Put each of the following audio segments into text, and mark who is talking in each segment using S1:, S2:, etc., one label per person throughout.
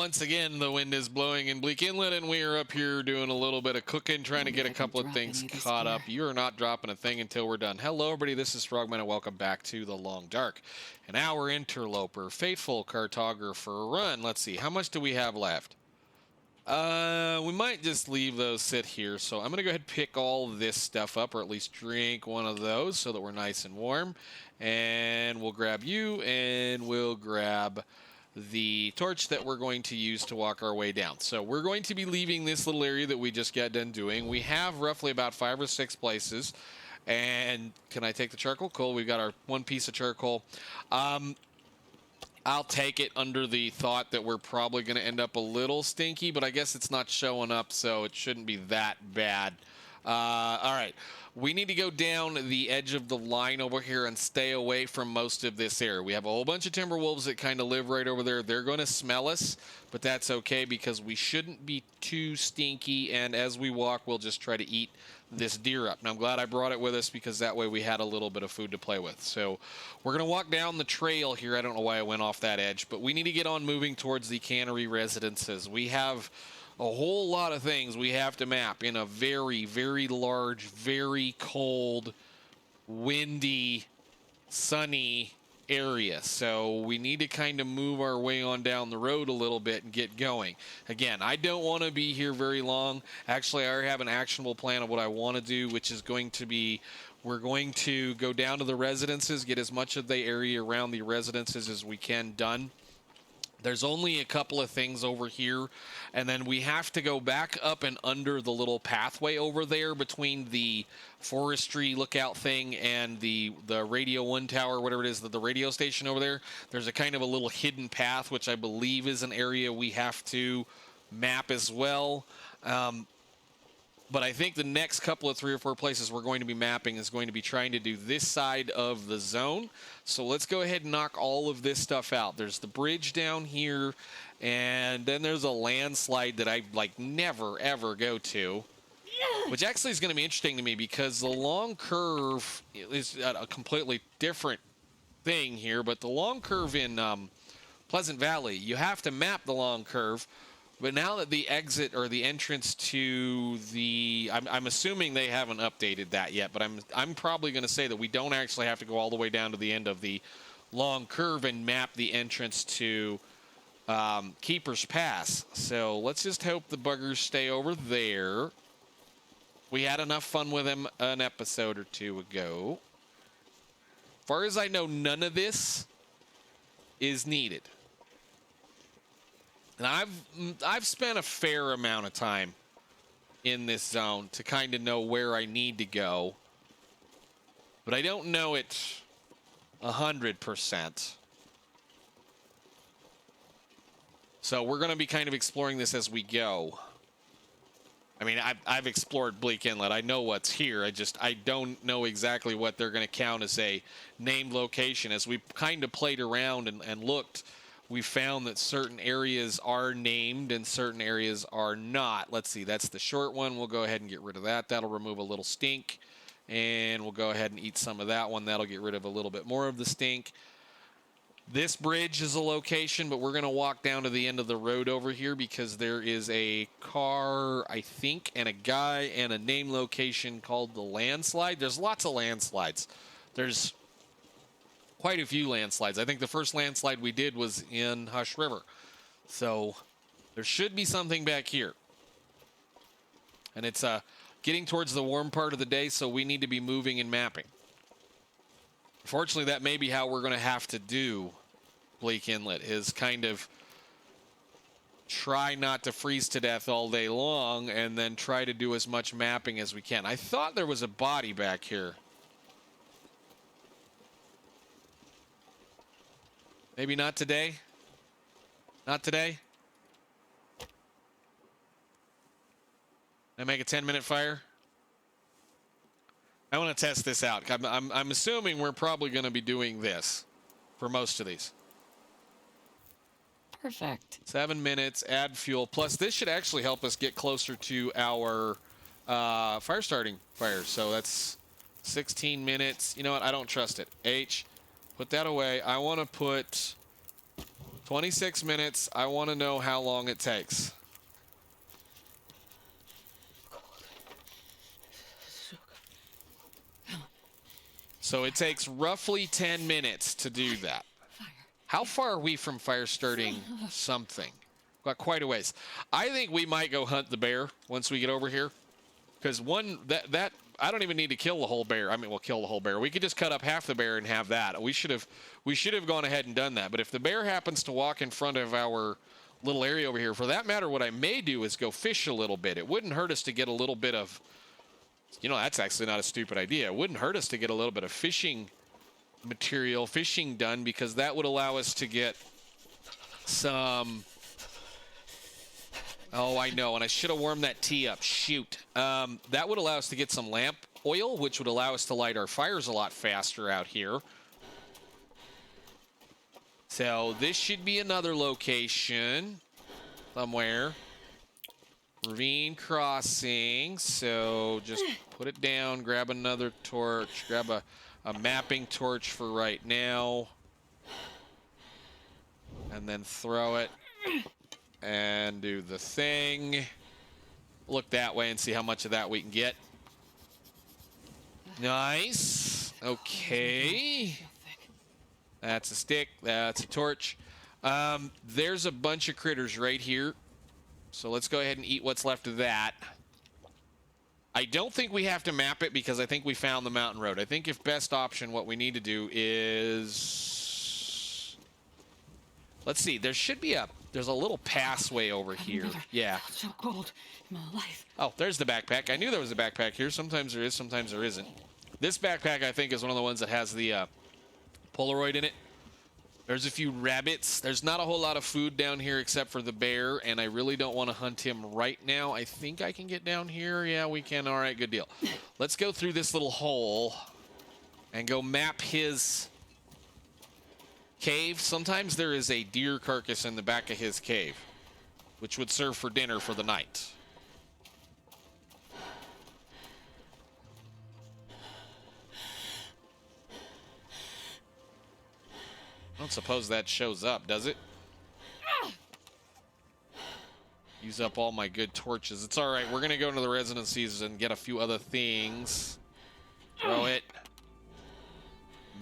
S1: once again, the wind is blowing in Bleak Inlet, and we are up here doing a little bit of cooking, trying to get a couple of things caught up. You are not dropping a thing until we're done. Hello, everybody. This is Frogman, and welcome back to The Long Dark. And our interloper, Faithful Cartographer Run. Let's see. How much do we have left? We might just leave those sit here. So I'm going to go ahead and pick all this stuff up, or at least drink one of those so that we're nice and warm. And we'll grab you, and we'll grab the torch that we're going to use to walk our way down. So we're going to be leaving this little area that we just got done doing. We have roughly about 5 or 6 places. And can I take the charcoal? Cool. We've got our one piece of charcoal. I'll take it under the thought that we're probably going to end up a little stinky, but I guess it's not showing up, so it shouldn't be that bad. All right. We need to go down the edge of the line over here and stay away from most of this area. We have a whole bunch of timber wolves that kind of live right over there. They're going to smell us, but that's okay because we shouldn't be too stinky, and as we walk, we'll just try to eat this deer up. Now, I'm glad I brought it with us because that way we had a little bit of food to play with. So we're going to walk down the trail here. I don't know why I went off that edge, but we need to get on moving towards the cannery residences. We have a whole lot of things we have to map in a very, very large, very cold, windy, sunny area. So we need to kind of move our way on down the road a little bit and get going. Again, I don't want to be here very long. Actually, I already have an actionable plan of what I want to do, which is going to be we're going to go down to the residences, get as much of the area around the residences as we can done. There's only a couple of things over here, and then we have to go back up and under the little pathway over there between the forestry lookout thing and the Radio 1 tower, whatever it is, the radio station over there. There's a kind of a little hidden path, which I believe is an area we have to map as well. But I think the next couple of 3 or 4 places we're going to be mapping is going to be trying to do this side of the zone. So let's go ahead and knock all of this stuff out. There's the bridge down here, and then there's a landslide that I never ever go to, which actually is going to be interesting to me because the long curve is a completely different thing here. But the long curve in Pleasant Valley, you have to map the long curve. But now that the exit or the entrance to the, I'm assuming they haven't updated that yet, but I'm probably going to say that we don't actually have to go all the way down to the end of the long curve and map the entrance to Keeper's Pass. So let's just hope the buggers stay over there. We had enough fun with them an episode or 2 ago. As far as I know, none of this is needed. And I've spent a fair amount of time in this zone to kind of know where I need to go, but I don't know it 100%. So we're going to be kind of exploring this as we go. I mean, I've explored Bleak Inlet. I know what's here. I don't know exactly what they're going to count as a named location. As we kind of played around and looked, we found that certain areas are named and certain areas are not. Let's see, that's the short one. We'll go ahead and get rid of that. That'll remove a little stink. And we'll go ahead and eat some of that one. That'll get rid of a little bit more of the stink. This bridge is a location, but we're going to walk down to the end of the road over here because there is a car, I think, and a guy and a name location called the Landslide. There's lots of landslides. There's quite a few landslides. I think the first landslide we did was in Hush River. So there should be something back here. And it's getting towards the warm part of the day, so we need to be moving and mapping. Unfortunately, that may be how we're going to have to do Bleak Inlet, is kind of try not to freeze to death all day long and then try to do as much mapping as we can. I thought there was a body back here. Maybe not today. Not today. I make a 10-minute fire. I want to test this out. I'm assuming we're probably going to be doing this for most of these.
S2: Perfect.
S1: 7 minutes, add fuel. Plus, this should actually help us get closer to our fire starting fire. So that's 16 minutes. You know what? I don't trust it. H, put that away. I want to put 26 minutes. I want to know how long it takes. So it takes roughly 10 minutes to do that. How far are we from fire starting something? Got quite a ways. I think we might go hunt the bear once we get over here. Because that I don't even need to kill the whole bear. I mean, we'll kill the whole bear. We could just cut up half the bear and have that. We should have gone ahead and done that. But if the bear happens to walk in front of our little area over here, for that matter, what I may do is go fish a little bit. It wouldn't hurt us to get a little bit of, you know, that's actually not a stupid idea. It wouldn't hurt us to get a little bit of fishing material, fishing done, because that would allow us to get some... Oh, I know, and I should have warmed that tea up. Shoot. That would allow us to get some lamp oil, which would allow us to light our fires a lot faster out here. So this should be another location somewhere. Ravine crossing. So just put it down, grab another torch, grab a mapping torch for right now, and then throw it. And do the thing. Look that way and see how much of that we can get. Nice. Okay. That's a stick. That's a torch. There's a bunch of critters right here. So let's go ahead and eat what's left of that. I don't think we have to map it because I think we found the mountain road. I think if best option, what we need to do is... Let's see. There should be there's a little passway over here. Yeah.
S2: So cold in my life.
S1: Oh, there's the backpack. I knew there was a backpack here. Sometimes there is, sometimes there isn't. This backpack, I think, is one of the ones that has the Polaroid in it. There's a few rabbits. There's not a whole lot of food down here except for the bear, and I really don't want to hunt him right now. I think I can get down here. Yeah, we can. All right, good deal. Let's go through this little hole and go map his cave. Sometimes there is a deer carcass in the back of his cave, which would serve for dinner for the night. I don't suppose that shows up, does it? Use up all my good torches. It's all right. We're going to go into the residencies and get a few other things. Throw it.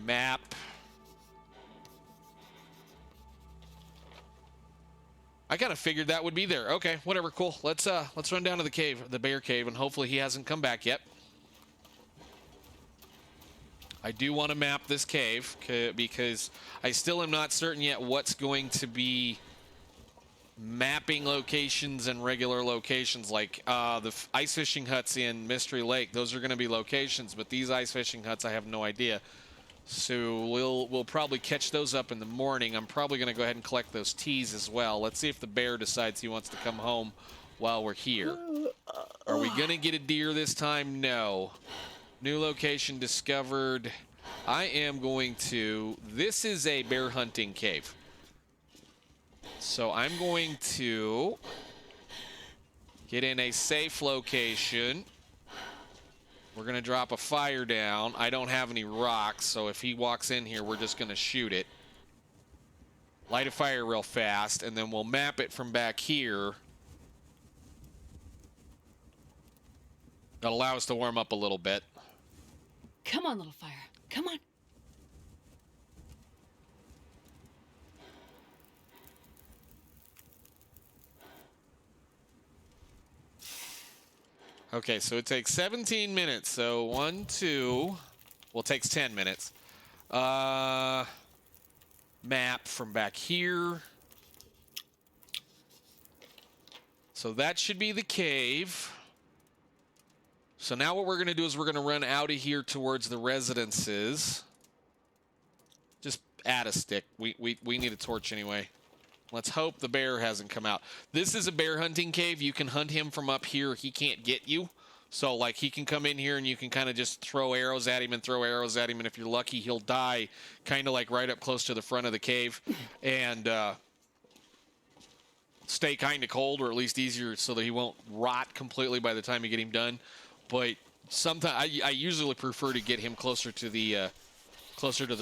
S1: Map. I kind of figured that would be there. Okay, whatever, cool. Let's run down to the cave, the bear cave, and hopefully he hasn't come back yet. I do want to map this cave because I still am not certain yet what's going to be mapping locations and regular locations. Like the ice fishing huts in Mystery Lake, those are going to be locations, but these ice fishing huts, I have no idea. So we'll probably catch those up in the morning. I'm probably going to go ahead and collect those teas as well. Let's see if the bear decides he wants to come home while we're here. Are we going to get a deer this time? No. New location discovered. I am going to... This is a bear hunting cave. So I'm going to get in a safe location. We're going to drop a fire down. I don't have any rocks, so if he walks in here, we're just going to shoot it. Light a fire real fast, and then we'll map it from back here. That'll allow us to warm up a little bit.
S2: Come on, little fire. Come on.
S1: Okay, so it takes 17 minutes. So 1, 2, well, it takes 10 minutes. Map from back here. So that should be the cave. So now what we're going to do is we're going to run out of here towards the residences. Just add a stick. We need a torch anyway. Let's hope the bear hasn't come out. This is a bear hunting cave. You can hunt him from up here. He can't get you. So, like, he can come in here and you can kind of just throw arrows at him and throw arrows at him. And if you're lucky, he'll die kind of like right up close to the front of the cave. And stay kind of cold, or at least easier, so that he won't rot completely by the time you get him done. But sometimes I usually prefer to get him closer to the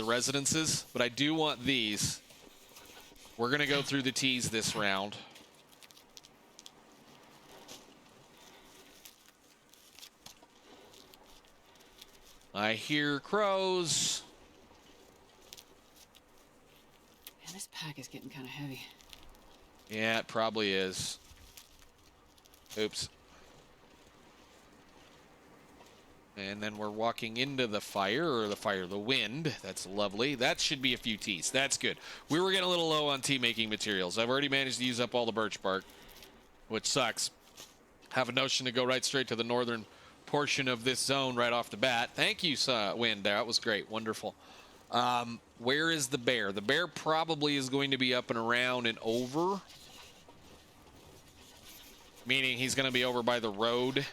S1: residences. But I do want these. We're going to go through the tees this round. I hear crows.
S2: Man, this pack is getting kind of heavy.
S1: Yeah, it probably is. Oops. And then we're walking into the fire, the wind. That's lovely. That should be a few teas. That's good. We were getting a little low on tea making materials. I've already managed to use up all the birch bark, which sucks. Have a notion to go right straight to the northern portion of this zone right off the bat. Thank you, Wind. That was great. Wonderful. Where is the bear? The bear probably is going to be up and around and over. Meaning he's going to be over by the road.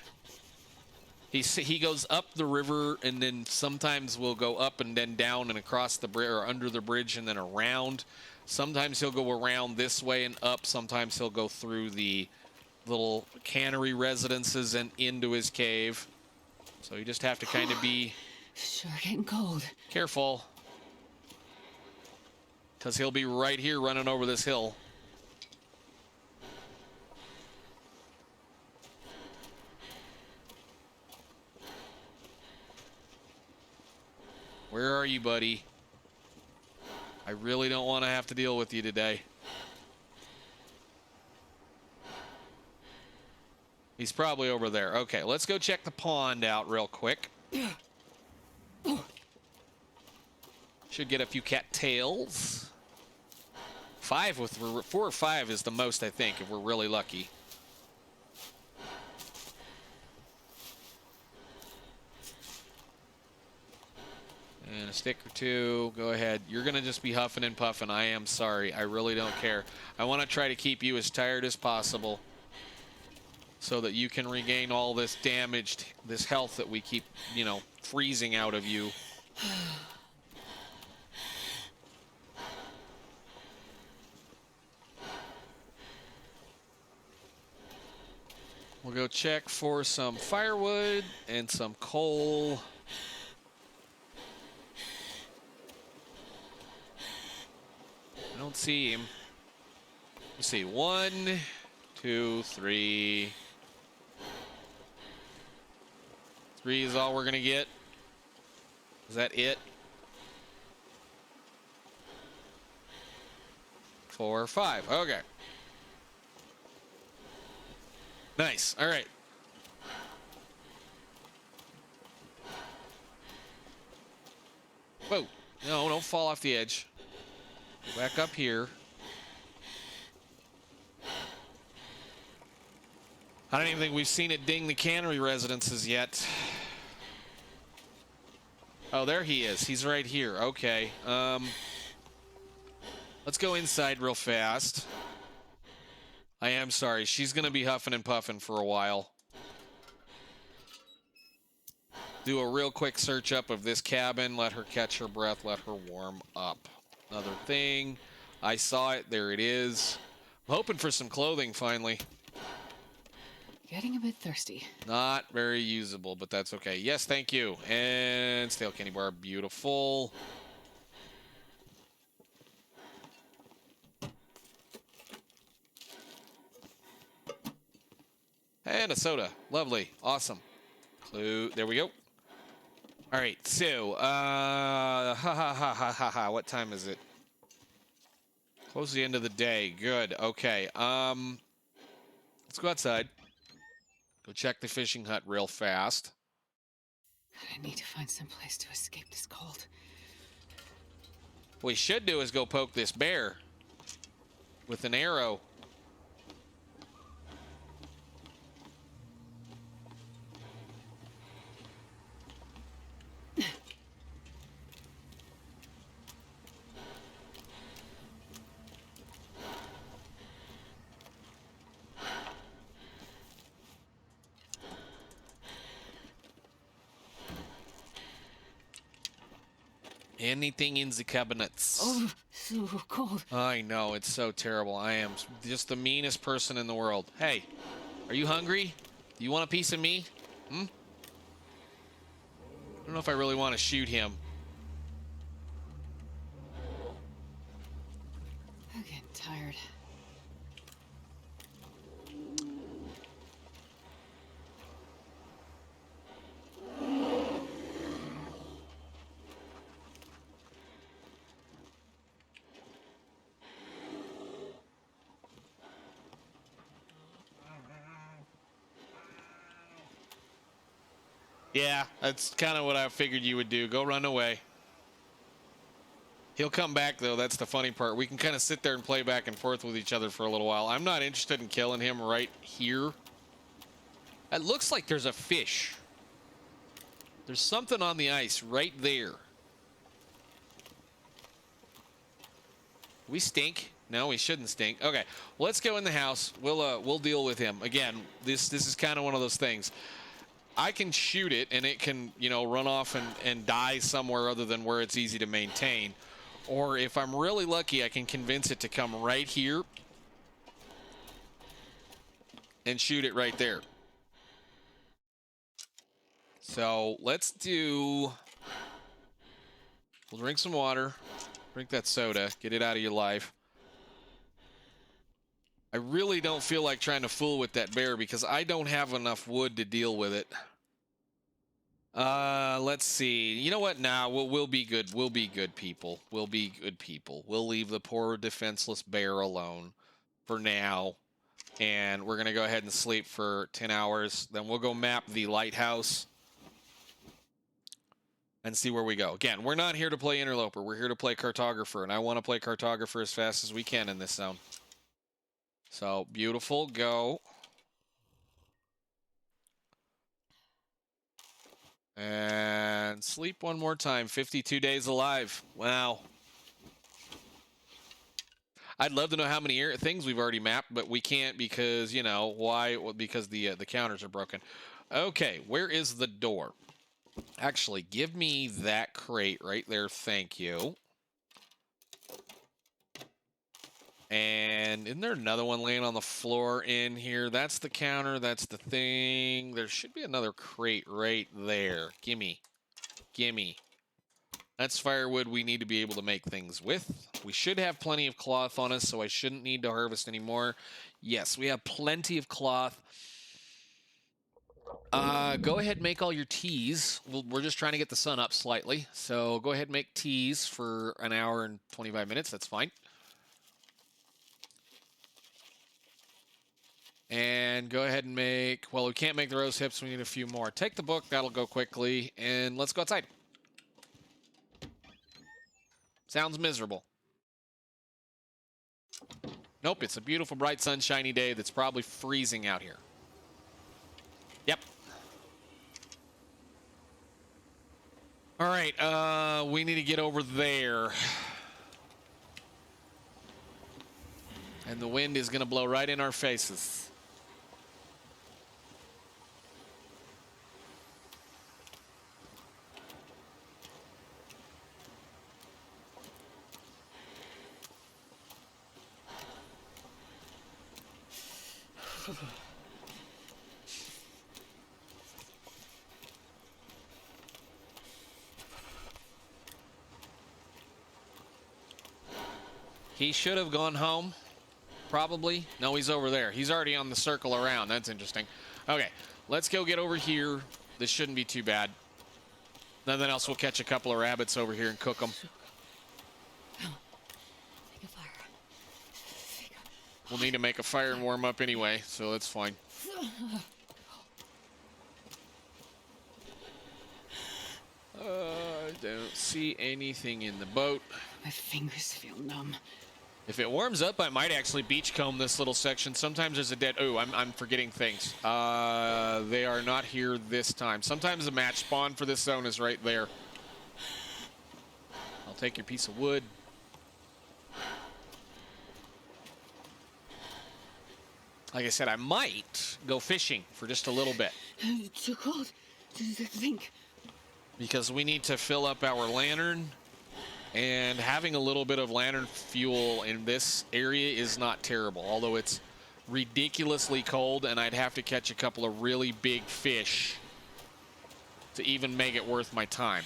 S1: He goes up the river, and then sometimes we'll go up and then down and across the bridge, or under the bridge and then around. Sometimes he'll go around this way and up. Sometimes he'll go through the little cannery residences and into his cave. So you just have to kind of be
S2: Sure getting cold.
S1: careful. Because he'll be right here running over this hill. Where are you, buddy? I really don't want to have to deal with you today. He's probably over there. Okay, let's go check the pond out real quick. Should get a few cattails. 4 or 5 is the most, I think, if we're really lucky. And a stick or 2. Go ahead. You're going to just be huffing and puffing. I am sorry. I really don't care. I want to try to keep you as tired as possible so that you can regain all this damaged, this health that we keep, you know, freezing out of you. We'll go check for some firewood and some coal. I don't see him. Let's see. 1, 2, 3. 3 is all we're going to get. Is that it? 4, 5. Okay. Nice. All right. Whoa. No, don't fall off the edge. Back up here. I don't even think we've seen it ding the cannery residences yet. Oh, there he is. He's right here. Okay. Let's go inside real fast. I am sorry. She's going to be huffing and puffing for a while. Do a real quick search up of this cabin. Let her catch her breath. Let her warm up. Another thing. I saw it. There it is. I'm hoping for some clothing finally.
S2: Getting a bit thirsty.
S1: Not very usable, but that's okay. Yes, thank you. And stale candy bar. Beautiful. And a soda. Lovely. Awesome. Clue. There we go. All right. So, what time is it? Close to the end of the day. Good. Okay. Let's go outside. Go check the fishing hut real fast.
S2: I need to find some place to escape this cold.
S1: What we should do is go poke this bear with an arrow. Anything in the cabinets.
S2: Oh, so cold.
S1: I know, it's so terrible. I am just the meanest person in the world. Hey, are you hungry? Do you want a piece of me? I don't know if I really want to shoot him.
S2: I'm getting tired.
S1: Yeah, that's kind of what I figured you would do. Go run away. He'll come back, though. That's the funny part. We can kind of sit there and play back and forth with each other for a little while. I'm not interested in killing him right here. It looks like there's a fish. There's something on the ice right there. We stink. No, we shouldn't stink. Okay, well, let's go in the house. We'll deal with him. Again, this is kind of one of those things. I can shoot it, and it can, you know, run off and die somewhere other than where it's easy to maintain. Or if I'm really lucky, I can convince it to come right here and shoot it right there. So let's do... We'll drink some water. Drink that soda. Get it out of your life. I really don't feel like trying to fool with that bear because I don't have enough wood to deal with it. Let's see. You know what? Nah, we'll be good. We'll be good people. We'll be good people. We'll leave the poor defenseless bear alone for now. And we're going to go ahead and sleep for 10 hours. Then we'll go map the lighthouse and see where we go. Again, we're not here to play Interloper. We're here to play Cartographer, and I want to play Cartographer as fast as we can in this zone. So, beautiful. Go. And sleep one more time. 52 days alive. Wow. I'd love to know how many things we've already mapped, but we can't because, you know, why? Well, because the counters are broken. Okay, where is the door? Actually, give me that crate right there. Thank you. And isn't there another one laying on the floor in here? That's the counter. That's the thing. There should be another crate right there. Gimme. Gimme. That's firewood we need to be able to make things with. We should have plenty of cloth on us, so I shouldn't need to harvest anymore. Yes, we have plenty of cloth. Go ahead and make all your teas. We're just trying to get the sun up slightly. So go ahead and make teas for an hour and 25 minutes. That's fine. And go ahead and make... Well, we can't make the rose hips. We need a few more. Take the book. That'll go quickly. And let's go outside. Sounds miserable. Nope, it's a beautiful, bright, sunshiny day that's probably freezing out here. Yep. All right, we need to get over there. And the wind is going to blow right in our faces. He should have gone home, probably. No, he's over there. He's already on the circle around. That's interesting. Okay, let's go get over here. This shouldn't be too bad. Nothing else, we'll catch a couple of rabbits over here and cook them.
S2: Make a fire.
S1: We'll need to make a fire and warm up anyway, so that's fine. I don't see anything in the boat.
S2: My fingers feel numb.
S1: If it warms up, I might actually beachcomb this little section. Sometimes there's a dead... Oh, I'm forgetting things. They are not here this time. Sometimes the match spawn for this zone is right there. I'll take your piece of wood. Like I said, I might go fishing for just a little bit.
S2: Too cold to think.
S1: Because we need to fill up our lantern. And having a little bit of lantern fuel in this area is not terrible. Although it's ridiculously cold, and I'd have to catch a couple of really big fish to even make it worth my time.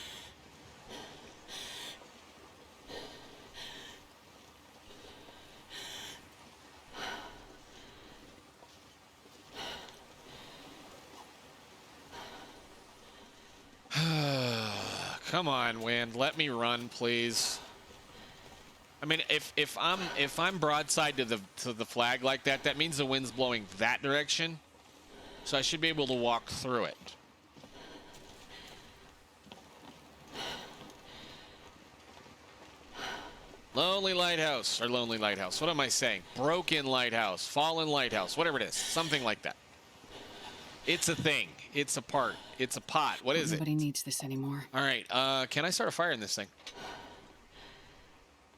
S1: Come on, wind. Let me run, please. I mean, if I'm broadside to the flag like that, that means the wind's blowing that direction. So I should be able to walk through it. Lonely lighthouse, or lonely lighthouse. What am I saying? Broken lighthouse, fallen lighthouse, whatever it is. Something like that. It's a thing. It's a part. It's a pot. What is it?
S2: Nobody needs this anymore.
S1: All right. Can I start a fire in this thing?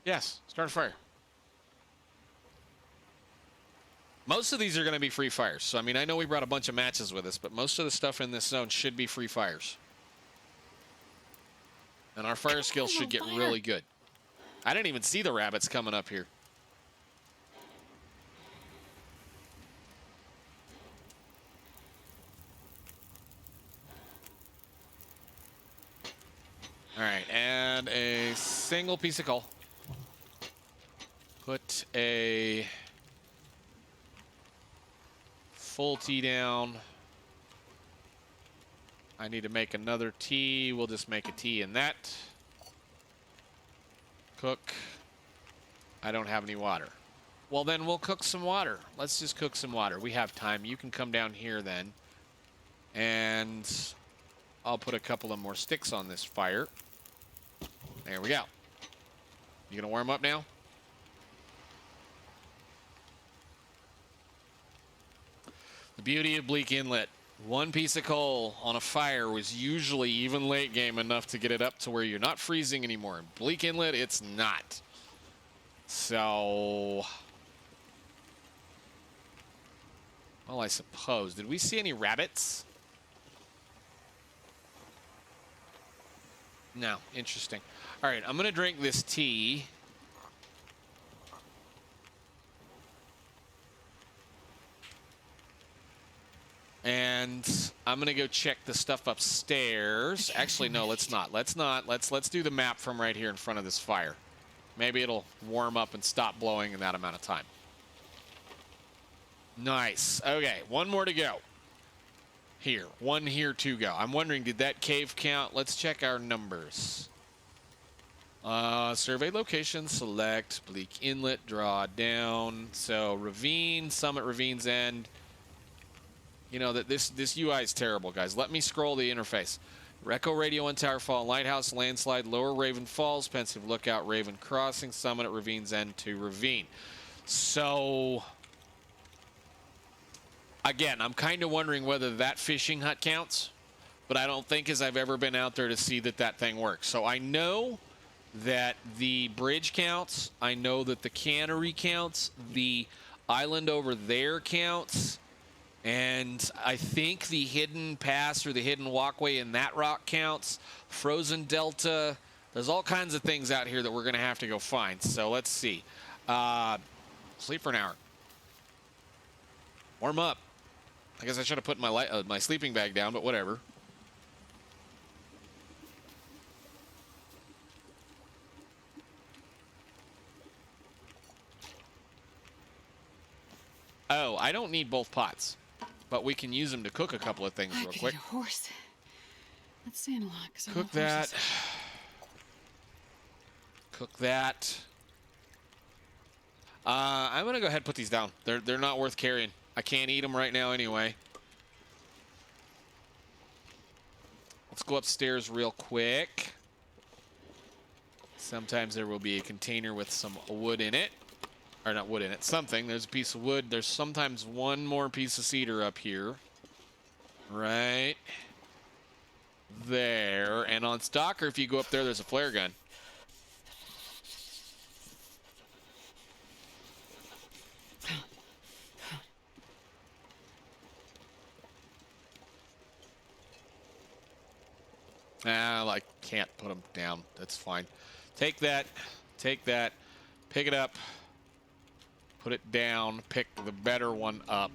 S1: Yes. Start a fire. Most of these are going to be free fires. So, I mean, I know we brought a bunch of matches with us, but most of the stuff in this zone should be free fires. And our fire skills should get really good. I didn't even see the rabbits coming up here. All right, and a single piece of coal. Put a full tea down. I need to make another tea. We'll just make a tea in that. Cook. I don't have any water. Well, then we'll cook some water. Let's just cook some water. We have time. You can come down here then. And I'll put a couple of more sticks on this fire. There we go. You gonna warm up now? The beauty of Bleak Inlet. One piece of coal on a fire was usually even late game enough to get it up to where you're not freezing anymore. In Bleak Inlet, it's not. So, well, I suppose. Did we see any rabbits? No. Interesting. All right, I'm going to drink this tea. And I'm going to go check the stuff upstairs. Actually, no, let's not. Let's not. Let's do the map from right here in front of this fire. Maybe it'll warm up and stop blowing in that amount of time. Nice. Okay, one more to go. Here, one here to go. I'm wondering, did that cave count? Let's check our numbers. Survey location, select, Bleak Inlet, draw down. So ravine, summit, ravine's end. You know, that this UI is terrible, guys. Let me scroll the interface. Reco Radio and Tower Fall, Lighthouse, Landslide, Lower Raven Falls, Pensive Lookout, Raven Crossing, Summit at Ravine's End to Ravine. So, again, I'm kind of wondering whether that fishing hut counts, but I don't think as I've ever been out there to see that that thing works. So I know that the bridge counts. I know that the cannery counts. The island over there counts. And I think the hidden pass or the hidden walkway in that rock counts. Frozen Delta. There's all kinds of things out here that we're going to have to go find. So let's see. Sleep for an hour. Warm up. I guess I should have put my sleeping bag down, but whatever. Oh, I don't need both pots. But we can use them to cook a couple of things real quick.
S2: A horse. That's saying a lot.
S1: Cook that. Cook that. I'm gonna go ahead and put these down. They're not worth carrying. I can't eat them right now anyway. Let's go upstairs real quick. Sometimes there will be a container with some wood in it. Or not wood in it, something. There's a piece of wood. There's sometimes one more piece of cedar up here. Right there. And on Stalker, if you go up there, there's a flare gun. I can't put them down. That's fine. Take that. Take that. Pick it up. Put it down, pick the better one up.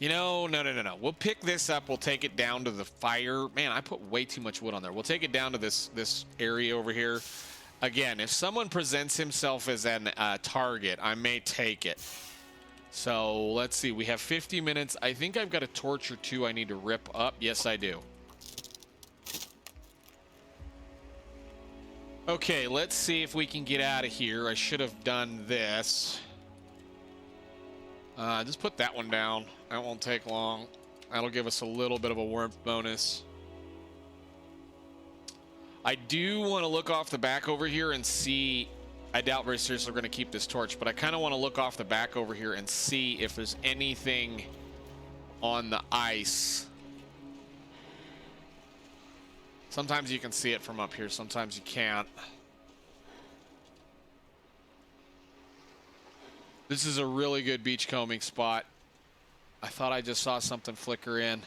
S1: You know, no. We'll pick this up, we'll take it down to the fire. Man, I put way too much wood on there. We'll take it down to this area over here. Again, if someone presents himself as an target, I may take it. So, let's see. We have 50 minutes. I think I've got a torch or two I need to rip up. Yes, I do. Okay, let's see if we can get out of here. I should have done this. Just put that one down. That won't take long. That'll give us a little bit of a warmth bonus. I do want to look off the back over here and see. I doubt very seriously we're going to keep this torch, but I kind of want to look off the back over here and see if there's anything on the ice. Sometimes you can see it from up here, sometimes you can't. This is a really good beachcombing spot. I thought I just saw something flicker in.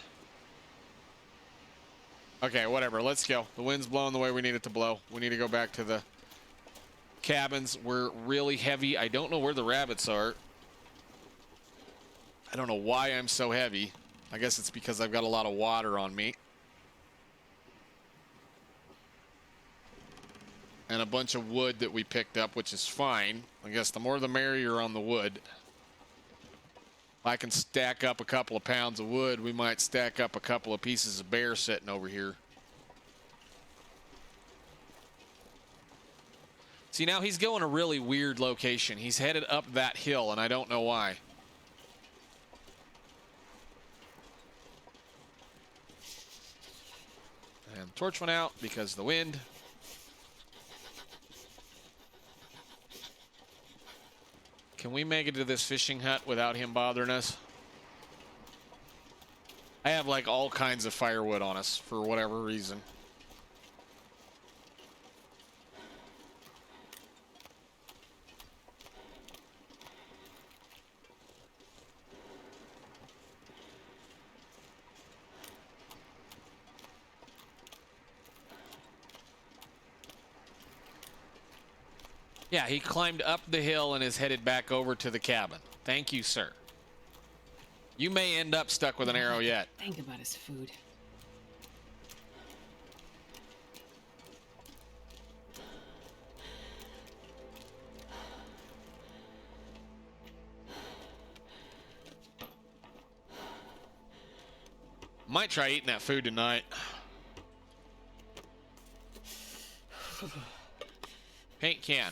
S1: Okay, whatever, let's go. The wind's blowing the way we need it to blow. We need to go back to the cabins. We're really heavy. I don't know where the rabbits are. I don't know why I'm so heavy. I guess it's because I've got a lot of water on me. And a bunch of wood that we picked up, which is fine. I guess the more the merrier on the wood. If I can stack up a couple of pounds of wood, we might stack up a couple of pieces of bear sitting over here. See, now he's going a really weird location. He's headed up that hill, and I don't know why. And the torch went out because of the wind. Can we make it to this fishing hut without him bothering us? I have like all kinds of firewood on us for whatever reason. Yeah, he climbed up the hill and is headed back over to the cabin. Thank you, sir. You may end up stuck with an arrow yet.
S2: Think about his food.
S1: Might try eating that food tonight. Paint can.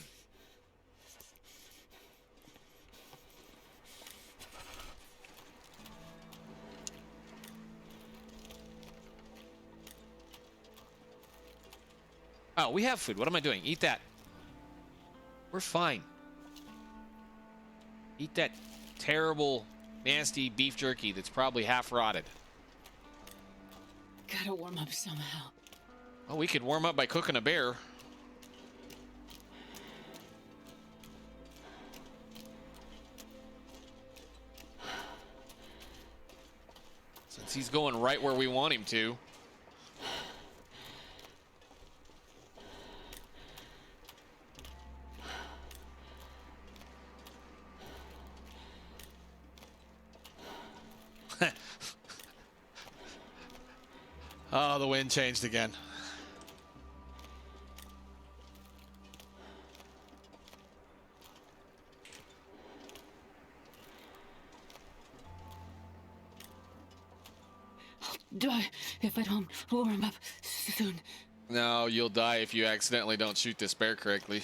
S1: Oh, we have food. What am I doing? Eat that. We're fine. Eat that terrible, nasty beef jerky that's probably half rotted.
S2: Gotta warm up somehow.
S1: Oh, we could warm up by cooking a bear. Since he's going right where we want him to. Oh, the wind changed again.
S2: I'll die if I don't warm up soon.
S1: No, you'll die if you accidentally don't shoot this bear correctly.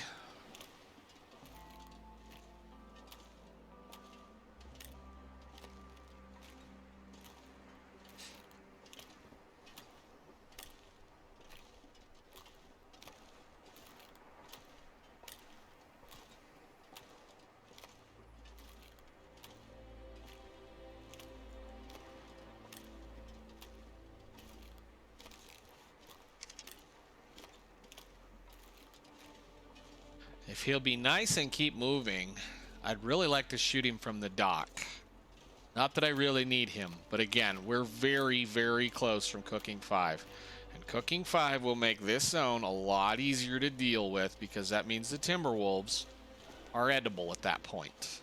S1: If he'll be nice and keep moving, I'd really like to shoot him from the dock. Not that I really need him, but again, we're very, very close from cooking 5. And cooking 5 will make this zone a lot easier to deal with because that means the Timberwolves are edible at that point.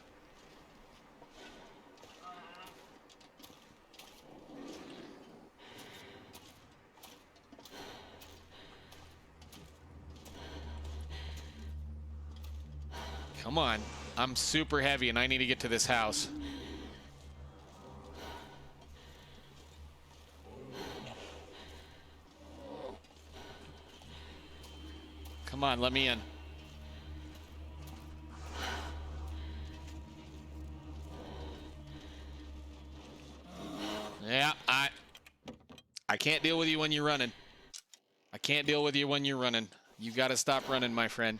S1: Come on. I'm super heavy and I need to get to this house. Come Come on, let me in. Yeah, I can't deal with you when you're running. I can't deal with you when you're running. You gotta stop running, my friend.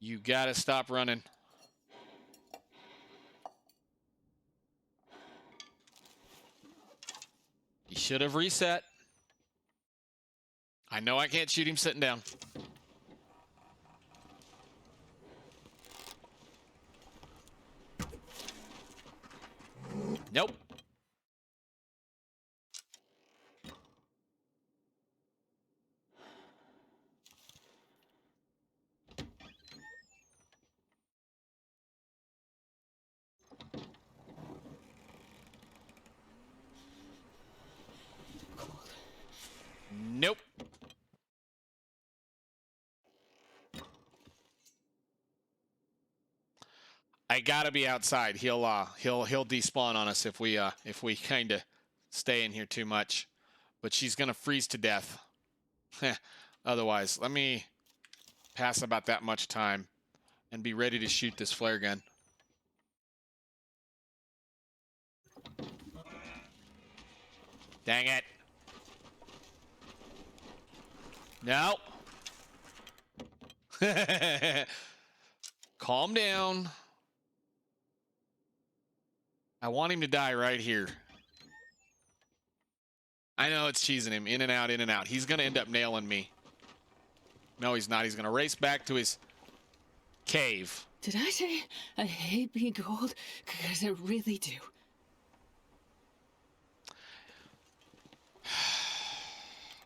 S1: You gotta stop running. He should have reset. I know I can't shoot him sitting down. Nope. Nope. I gotta be outside. He'll despawn on us if we kind of stay in here too much. But she's gonna freeze to death. Otherwise, let me pass about that much time and be ready to shoot this flare gun. Dang it. No. Calm down. I want him to die right here. I know it's cheesing him. In and out, in and out. He's going to end up nailing me. No, he's not. He's going to race back to his cave.
S2: Did I say I hate being cold? Because I really do.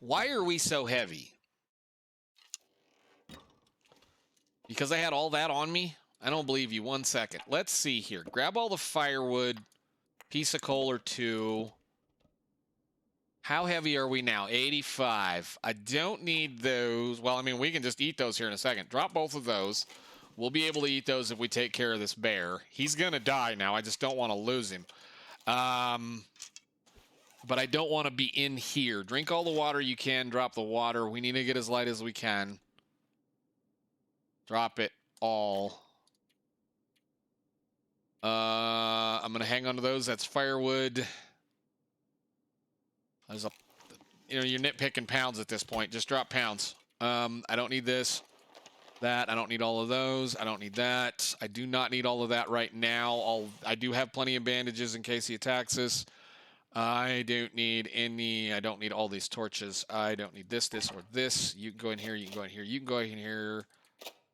S1: Why are we so heavy? Because I had all that on me? I don't believe you. 1 second. Let's see here. Grab all the firewood. Piece of coal or two. How heavy are we now? 85. I don't need those. Well, I mean, we can just eat those here in a second. Drop both of those. We'll be able to eat those if we take care of this bear. He's going to die now. I just don't want to lose him. But I don't want to be in here. Drink all the water you can. Drop the water. We need to get as light as we can. Drop it all. I'm going to hang on to those. That's firewood. There's a, you're nitpicking pounds at this point. Just drop pounds. I don't need this. That. I don't need all of those. I don't need that. I do not need all of that right now. I do have plenty of bandages in case he attacks us. I don't need any. I don't need all these torches. I don't need this, or this. You can go in here. You can go in here. You can go in here.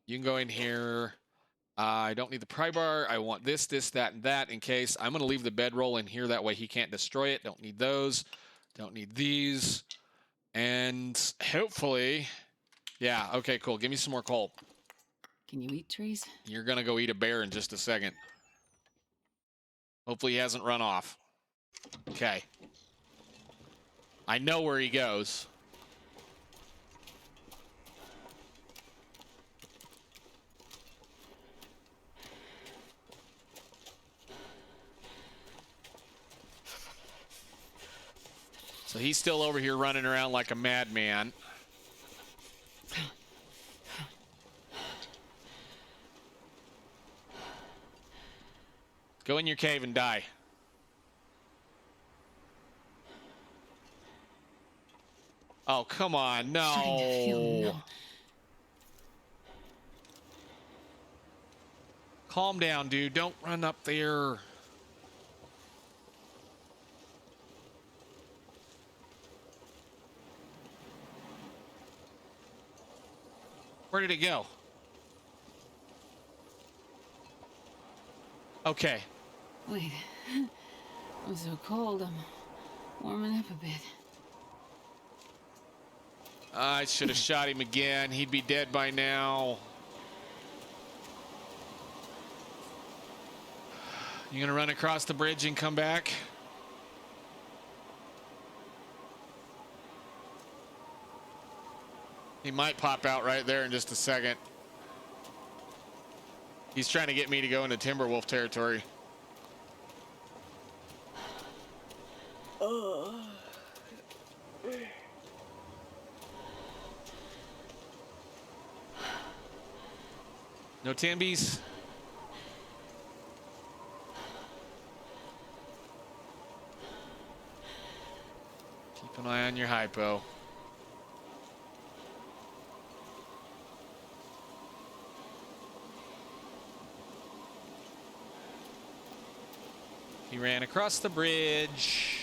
S1: You can go in here. I don't need the pry bar. I want this, that, and that in case. I'm going to leave the bedroll in here. That way he can't destroy it. Don't need those. Don't need these. And hopefully... Yeah, okay, cool. Give me some more coal.
S2: Can you eat trees?
S1: You're going to go eat a bear in just a second. Hopefully he hasn't run off. Okay. I know where he goes. So he's still over here running around like a madman. Go in your cave and die. Oh, come on. No. Calm down, dude. Don't run up there. Where did it go? Okay.
S2: Wait. I'm so cold. I'm warming up a bit.
S1: I should have shot him again. He'd be dead by now. You gonna run across the bridge and come back? He might pop out right there in just a second. He's trying to get me to go into Timberwolf territory. Timbies. Keep an eye on your hypo. He ran across the bridge.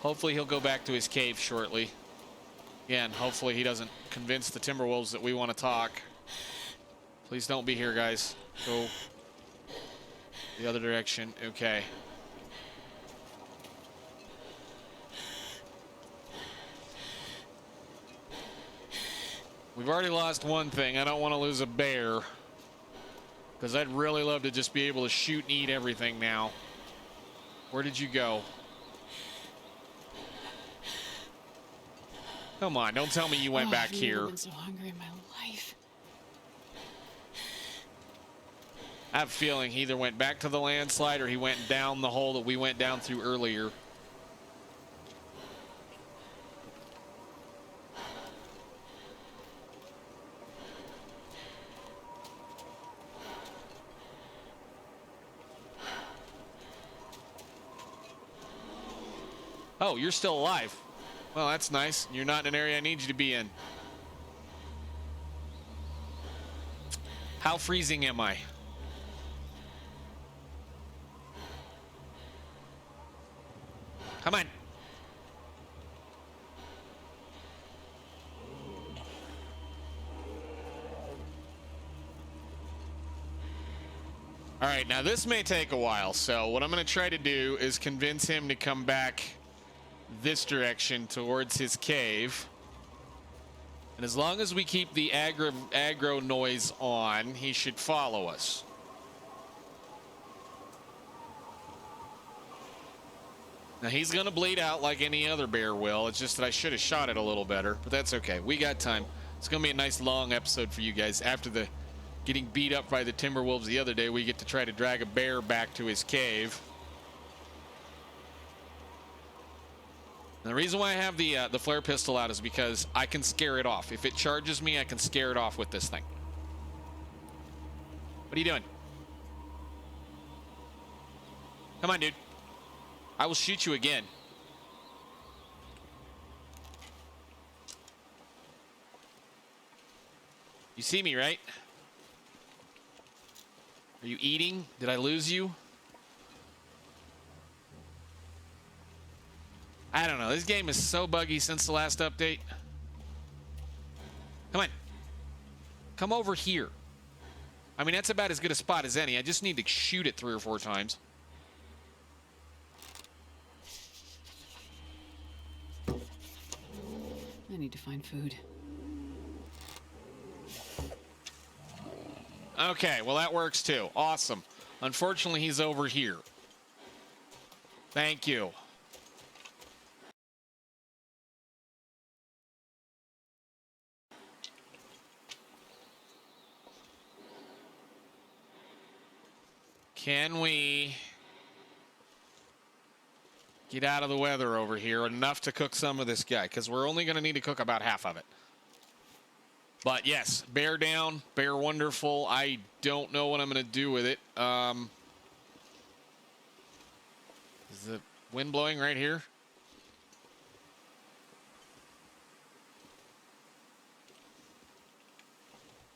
S1: Hopefully he'll go back to his cave shortly. Again, hopefully he doesn't convince the Timberwolves that we want to talk. Please don't be here, guys. Go the other direction. Okay. We've already lost one thing. I don't want to lose a bear, because I'd really love to just be able to shoot and eat everything now. Where did you go? Come on, don't tell me you went back here.
S2: I've never been so hungry in my life.
S1: I have a feeling he either went back to the landslide or he went down the hole that we went down through earlier. Oh, you're still alive. Well, that's nice. You're not in an area I need you to be in. How freezing am I? Come on. All right, now this may take a while, so what I'm going to try to do is convince him to come back this direction towards his cave. And as long as we keep the aggro noise on, he should follow us. Now he's going to bleed out like any other bear will. It's just that I should have shot it a little better, but that's okay. We got time. It's going to be a nice long episode for you guys. After the getting beat up by the Timberwolves the other day, we get to try to drag a bear back to his cave. And the reason why I have the flare pistol out is because I can scare it off. If it charges me, I can scare it off with this thing. What are you doing? Come on, dude. I will shoot you again. You see me, right? Are you eating? Did I lose you? I don't know. This game is so buggy since the last update. Come on. Come over here. I mean, that's about as good a spot as any. I just need to shoot it 3 or 4 times.
S2: I need to find food.
S1: Okay, well, that works too. Awesome. Unfortunately, he's over here. Thank you. Can we get out of the weather over here enough to cook some of this guy? Because we're only going to need to cook about half of it. But yes, bear down, bear wonderful. I don't know what I'm going to do with it. Is the wind blowing right here?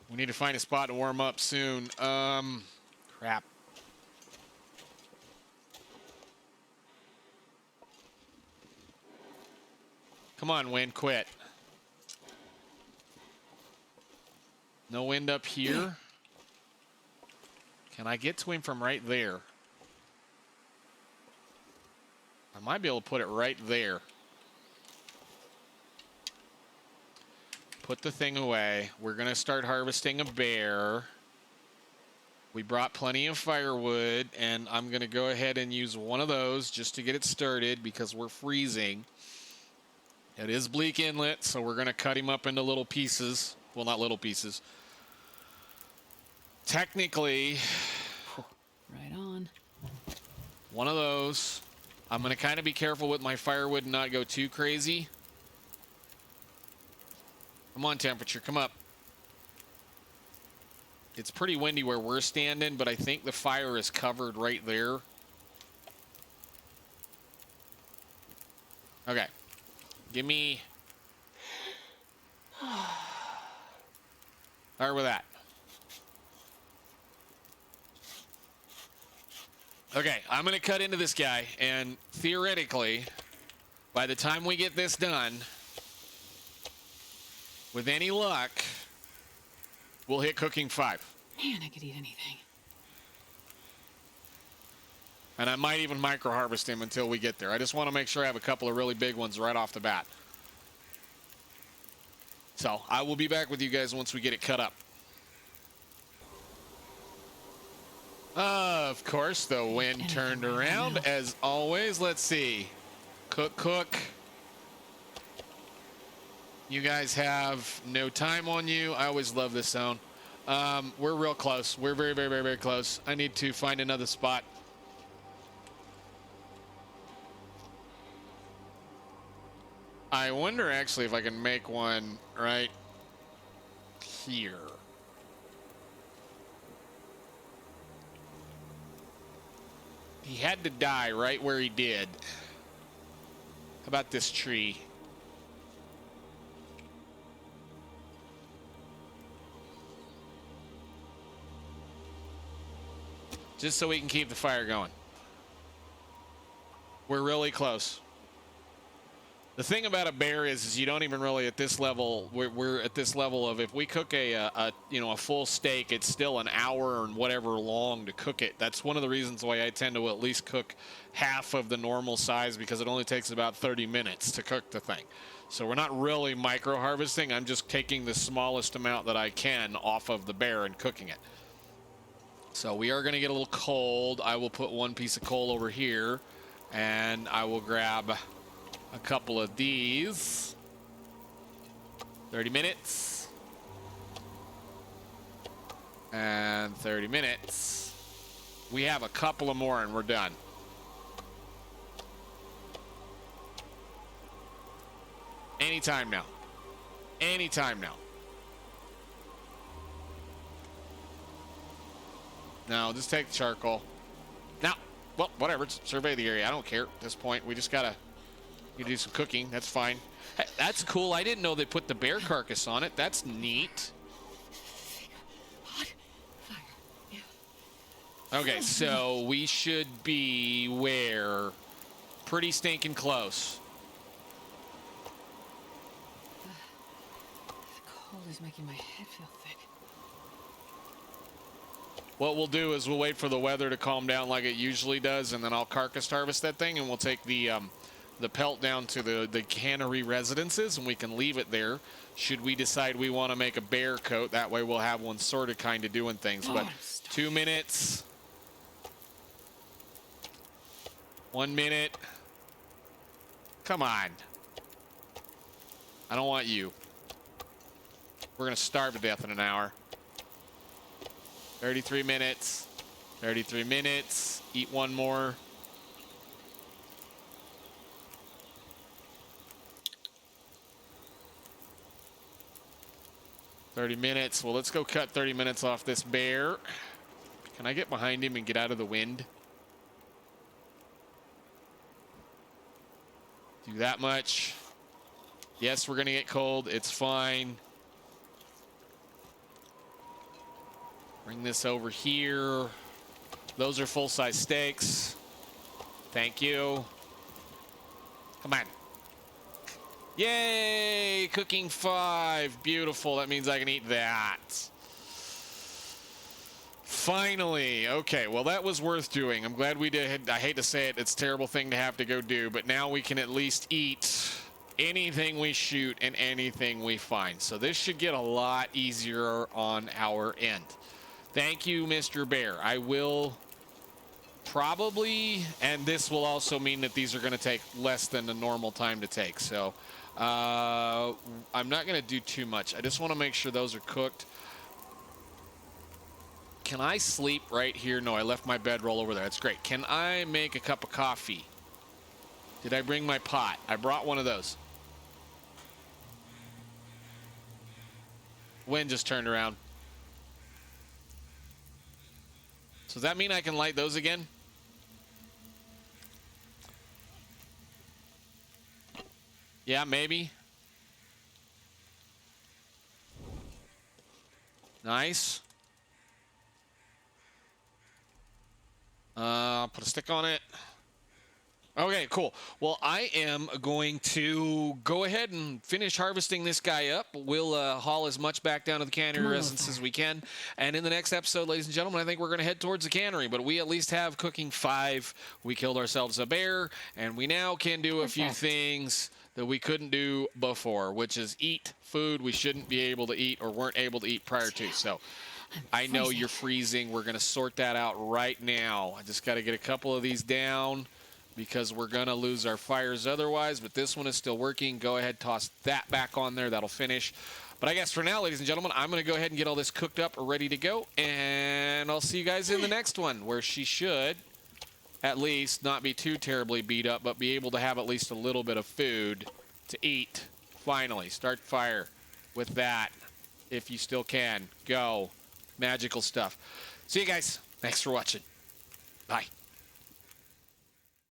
S1: We need to find a spot to warm up soon. Crap. Come on, wind, quit. No wind up here. Can I get to him from right there? I might be able to put it right there. Put the thing away. We're going to start harvesting a bear. We brought plenty of firewood, and I'm going to go ahead and use one of those just to get it started because we're freezing. It is Bleak Inlet, so we're going to cut him up into little pieces. Well, not little pieces. Technically,
S2: Right on.
S1: one of those. I'm going to kind of be careful with my firewood and not go too crazy. Come on, temperature, come up. It's pretty windy where we're standing, but I think the fire is covered right there. Okay. Give me... Start with that. Okay, I'm going to cut into this guy, and theoretically, by the time we get this done, with any luck, we'll hit cooking 5.
S2: Man, I could eat anything.
S1: And I might even micro-harvest him until we get there. I just want to make sure I have a couple of really big ones right off the bat. So, I will be back with you guys once we get it cut up. Of course, the wind turned around, as always. Let's see. Cook. You guys have no time on you. I always love this zone. We're real close. We're very, very, very, very close. I need to find another spot. I wonder, actually, if I can make one right here. He had to die right where he did. How about this tree? Just so we can keep the fire going. We're really close. The thing about a bear is you don't even really at this level. We're at this level of if we cook a full steak, it's still an hour and whatever long to cook it. That's one of the reasons why I tend to at least cook half of the normal size, because it only takes about 30 minutes to cook the thing. So we're not really micro harvesting. I'm just taking the smallest amount that I can off of the bear and cooking it. So we are going to get a little cold. I will put one piece of coal over here, and I will grab a couple of these. 30 minutes. And 30 minutes. We have a couple of more and we're done. Anytime now. Anytime now. No, just take the charcoal. Now, well, whatever. Survey the area. I don't care at this point. We just gotta... You do some cooking. That's fine. Hey, that's cool. I didn't know they put the bear carcass on it. That's neat. Okay, so we should be where? Pretty stinking close.
S2: The cold is making my head feel thick.
S1: What we'll do is we'll wait for the weather to calm down like it usually does, and then I'll carcass harvest that thing, and we'll take the pelt down to the cannery residences, and we can leave it there should we decide we want to make a bear coat. That way we'll have one sort of kind of doing things. But 2 minutes. 1 minute. Come on. I don't want you. We're going to starve to death in an hour. 33 minutes. 33 minutes. Eat one more. $30. Well, let's go cut 30 minutes off this bear. Can I get behind him and get out of the wind? Do that much. Yes, we're going to get cold. It's fine. Bring this over here. Those are full-size steaks. Thank you. Come on. Yay! Cooking 5. Beautiful. That means I can eat that. Finally. Okay, well, that was worth doing. I'm glad we did. I hate to say it. It's a terrible thing to have to go do, but now we can at least eat anything we shoot and anything we find. So this should get a lot easier on our end. Thank you, Mr. Bear. I will probably, and this will also mean that these are going to take less than the normal time to take. So I'm not going to do too much. I just want to make sure those are cooked. Can I sleep right here? No, I left my bedroll over there. That's great. Can I make a cup of coffee? Did I bring my pot? I brought one of those. Wind just turned around. does that mean I can light those again? Yeah, maybe. Nice. Put a stick on it. Okay, cool. Well, I am going to go ahead and finish harvesting this guy up. We'll haul as much back down to the cannery residence as we can. And in the next episode, ladies and gentlemen, I think we're going to head towards the cannery. But we at least have cooking 5. We killed ourselves a bear, and we now can do a few things that we couldn't do before, which is eat food we shouldn't be able to eat or weren't able to eat prior to. So I know you're freezing. We're going to sort that out right now. I just got to get a couple of these down, because we're going to lose our fires otherwise, but this one is still working. Go ahead, toss that back on there. That'll finish. But I guess for now, ladies and gentlemen, I'm going to go ahead and get all this cooked up, ready to go, and I'll see you guys in the next one, where she should at least not be too terribly beat up, but be able to have at least a little bit of food to eat. Finally, start fire with that, if you still can. Go. Magical stuff. See you guys. Thanks for watching. Bye.